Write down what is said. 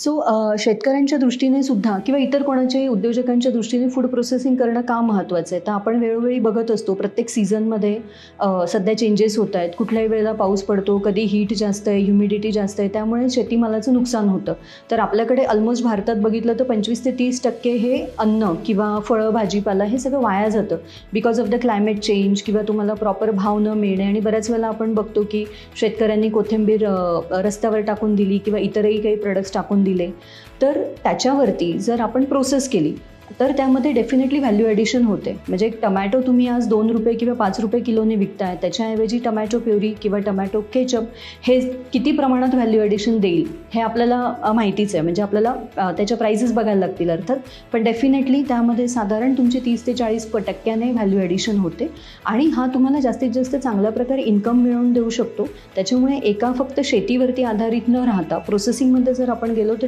शेतकऱ्यांच्या दृष्टीने सुद्धा किंवा इतर कोणाच्याही उद्योजकांच्या दृष्टीने फूड प्रोसेसिंग करणं का महत्त्वाचं आहे? तर आपण वेळोवेळी बघत असतो प्रत्येक सीझनमध्ये सध्या चेंजेस होत आहेत. कुठल्याही वेळेला पाऊस पडतो, कधी हीट जास्त आहे, ह्युमिडिटी जास्त आहे, त्यामुळे शेतीमालाचं नुकसान होतं. तर आपल्याकडे ऑलमोस्ट भारतात बघितलं तर 25 ते 30% हे अन्न किंवा फळं, भाजीपाला हे सगळं वाया जातं because of the climate change किंवा तुम्हाला प्रॉपर भाव न मिळणे. आणि बऱ्याच वेळेला आपण बघतो की शेतकऱ्यांनी कोथिंबीर रस्त्यावर टाकून दिली किंवा इतरही काही प्रोडक्ट्स टाकून दिले. तर त्याच्यावरती जर आपण प्रोसेस केली तर त्यामध्ये डेफिनेटली व्हॅल्यू ॲडिशन होते. म्हणजे एक टमॅटो तुम्ही आज ₹2 किंवा ₹5 किलोने विकताय, त्याच्याऐवजी टमॅटो प्युरी किंवा टमॅटो केचप हे किती प्रमाणात व्हॅल्यू ॲडिशन देईल हे आपल्याला माहितीच आहे. म्हणजे आपल्याला त्याच्या प्राइसेस बघायला लागतील अर्थात, पण डेफिनेटली त्यामध्ये साधारण तुमची 30 ते 40% व्हॅल्यू ॲडिशन होते आणि हा तुम्हाला जास्तीत जास्त चांगल्या प्रकारे इन्कम मिळवून देऊ शकतो. त्याच्यामुळे एका फक्त शेतीवरती आधारित न राहता प्रोसेसिंगमध्ये जर आपण गेलो तर